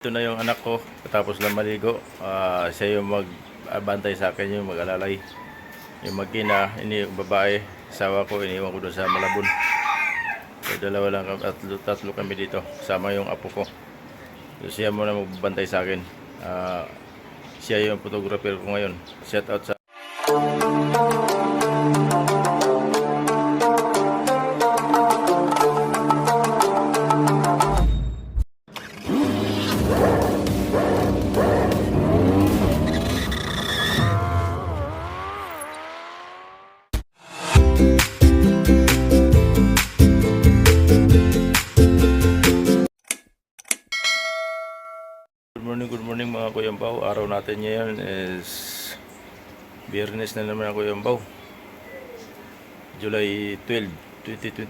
Ito na yung anak ko, katapos lang maligo. Siya yung magbantay sa akin, yung mag-alalay. Yung mag-ina, babae, sawa ko, iniwan ko doon sa Malabon. So, dalawa lang, tatlo kami dito, sama yung apo ko. So, siya muna magbantay sa akin. Siya yung photographer ko ngayon. Shout out sa Good morning mga Kuyambaw. Araw natin ngayon is Biyernes na naman ako Kuyambaw. July 12,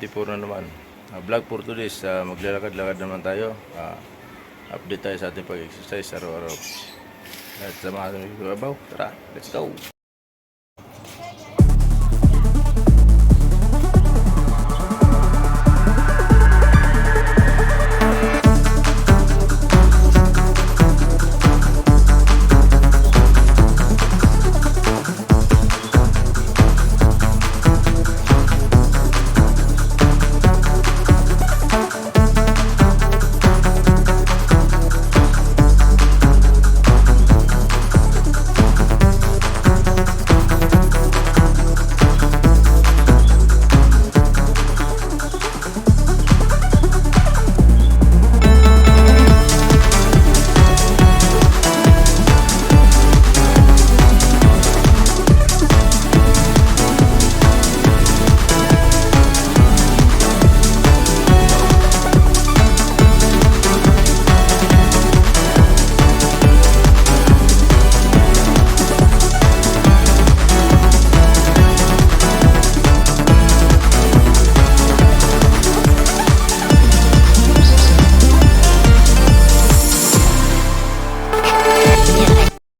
2024 na naman. Vlog for today's maglalakad-lakad naman tayo. Update tayo sa ating pag-exercise araw-araw. At samahan natin Kuyambaw. Tara, let's go!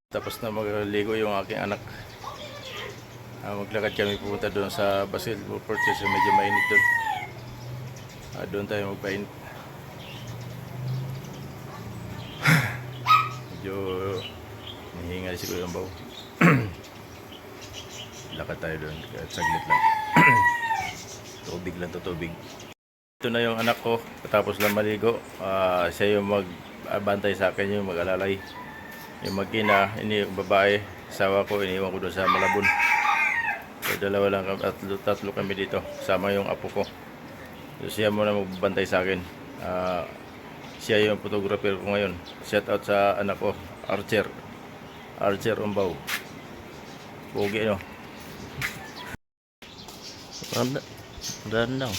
Tapos na magligo yung aking anak. Maglakad kami pupunta doon sa Basil Purchase, medyo mainit doon. Doon tayo magpainit. Medyo nahingal si Kuyambaw. Lakad tayo doon kahit saglit lang. Tubig lang to, tubig. Ito na yung anak ko, katapos lang maligo. Siya yung magbantay sa akin, yung mag-alalay. Yung mag-ina, babae, sawa ko, iniwan ko doon sa Malabon. So, dalawa lang, tatlo kami dito, sama yung apo ko. So, siya muna magbantay sa akin. Siya yung photographer ko ngayon. Shout out sa anak ko, Archer Umbaw. Pogi, no? Randang. Dahan lang.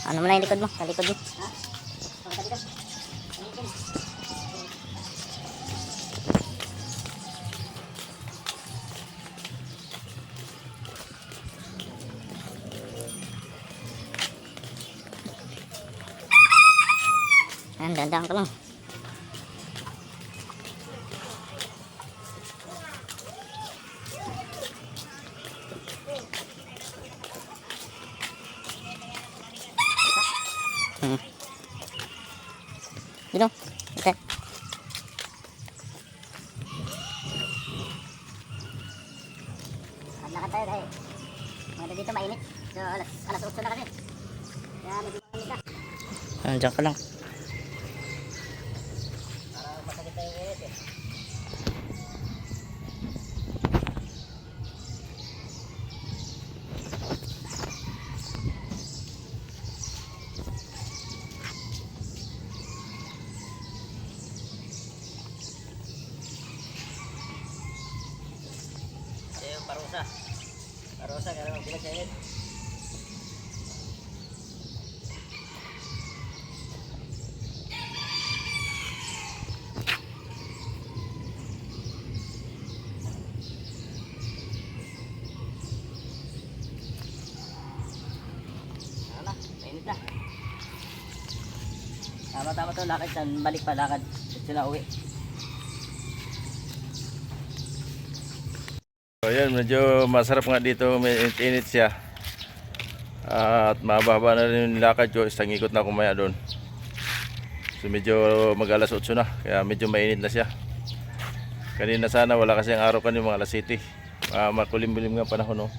Ano mo na yung likod mo? Sa likod mo. Dahan ka lang. Dito. Okay. Lakad tayo dahil dito mainit. So, alas 8 na kasi. Kaya medyo mainit na. Diyan ka lang. Para masakit tayo init eh. Parusa karena bilang saya Tama-tama to, lakad saan, balik pa, lakad. Sila uwi. So yan, medyo masarap nga dito, may init siya. At mahaba na rin yung lakad ko, isang ikot na ako maya doon. So medyo mag-alas 8 na, kaya medyo mainit na siya. Kanina sana wala kasi ang araw kanina mga alas 7. Makulim-bilim nga panahon, no.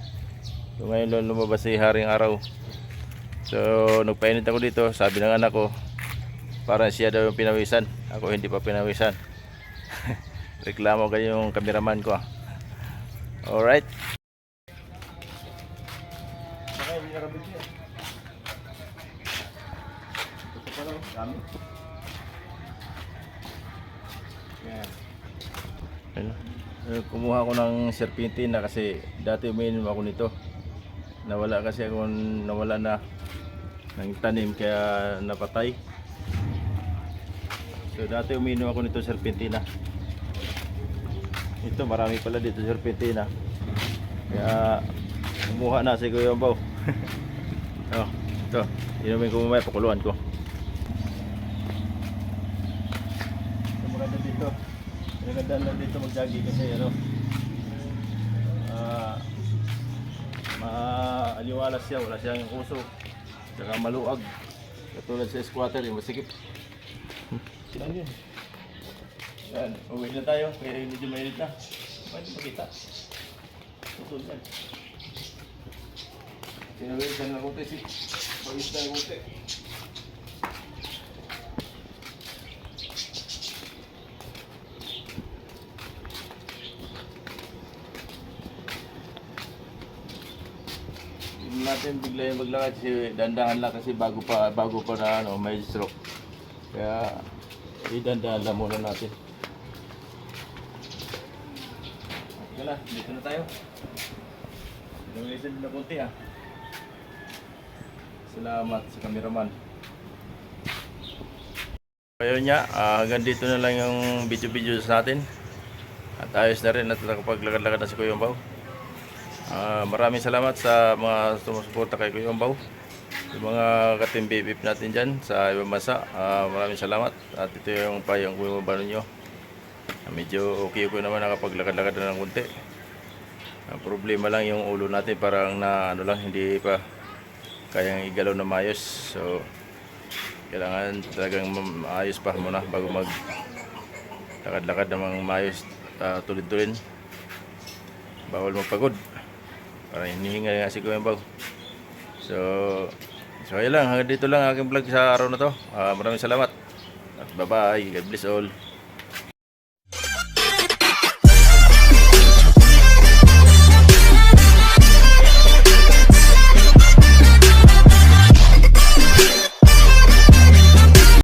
So ngayon lumabas si haring araw. So nagpainit ako dito, sabi ng anak ko, parang siya daw yung pinawisan, ako hindi pa pinawisan. Reklamo kayo yung cameraman ko. Alright. Kumuha ako ng serpentine na kasi dati umiinom ako nito. Nawala kasi ako, nawala na ng tanim kaya napatay. So dati umiinom ako nito serpentina. Ito marami pala dito serpentina. Kaya kumuha na si Kuya Baw. Oh, ito. Inumin ko mamaya, pakuluan ko. Ito maganda dito. Maganda lang dito mag-jogging kasi ano. Maaliwalas siya, wala siyang uso. Saka maluag. Katulad sa squatter, yung masikip. Yan yun. Yan, uwi na tayo. Kaya medyo mainit na. Pwede makita. Tutol yan. Pinawisan na kote si. Pawis na kote. Hindi natin bigla yung maglakad kasi dandahan lang kasi bago pa na ano, may stroke. Kaya idandahan lang muna natin. Okay na, dito na tayo. Pinawisan na konti ah. Salamat sa cameraman. Kaya niya, hanggang dito na lang yung video sa natin. At ayos na rin at nakapaglakad-lakad na si Kuya Baw. Maraming salamat sa mga sumusuporta kay Kuya Baw. Yung mga ka-team BBF natin dyan sa ibang bansa. Maraming salamat. At ito yung payang Kuya Baw ninyo. Medyo okay ko naman nakapaglakad-lakad na ng kunti. Ang problema lang yung ulo natin parang na ano lang, hindi pa kayang igalaw na maayos. So kailangan talagang maayos pa muna bago mag lakad-lakad namang maayos, tulid-tulin. Bawal magpagod para hinihinga nga si Kuya Baw. So ayun lang, hanggang dito lang aking vlog sa araw na to. Maraming salamat at bye bye, God bless all.